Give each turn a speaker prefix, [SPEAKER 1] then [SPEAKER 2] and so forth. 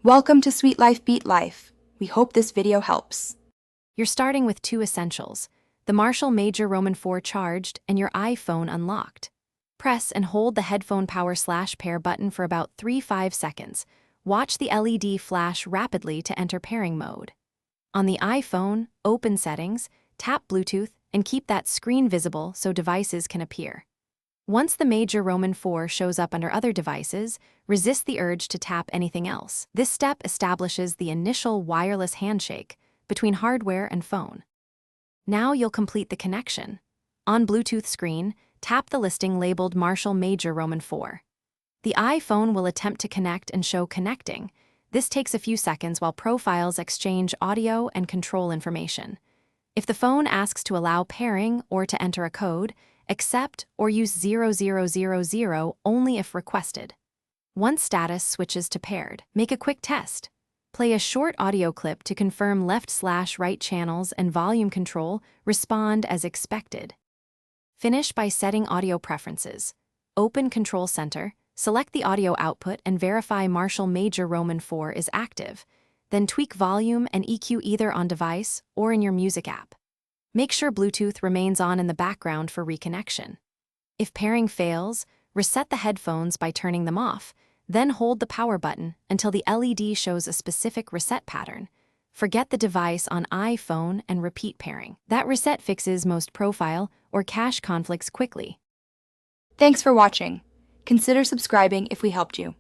[SPEAKER 1] Welcome to Sweet Life Beat Life. We hope this video helps.
[SPEAKER 2] You're starting with two essentials: the Marshall Major Roman 4 charged and your iPhone unlocked. Press and hold the headphone power/pair button for about 3-5 seconds. Watch the LED flash rapidly to enter pairing mode. On the iPhone, open Settings, tap Bluetooth, and keep that screen visible so devices can appear. Once the Major Roman 4 shows up under other devices, resist the urge to tap anything else. This step establishes the initial wireless handshake between hardware and phone. Now you'll complete the connection. On Bluetooth screen, tap the listing labeled Marshall Major Roman 4. The iPhone will attempt to connect and show connecting. This takes a few seconds while profiles exchange audio and control information. If the phone asks to allow pairing or to enter a code, accept or use 0000 only if requested. Once status switches to paired, make a quick test. Play a short audio clip to confirm left/right channels and volume control respond as expected. Finish by setting audio preferences. Open Control Center, select the audio output and verify Marshall Major Roman 4 is active. Then tweak volume and EQ either on device or in your music app. Make sure Bluetooth remains on in the background for reconnection. If pairing fails, reset the headphones by turning them off, then hold the power button until the LED shows a specific reset pattern. Forget the device on iPhone and repeat pairing. That reset fixes most profile or cache conflicts quickly.
[SPEAKER 1] Thanks for watching. Consider subscribing if we helped you.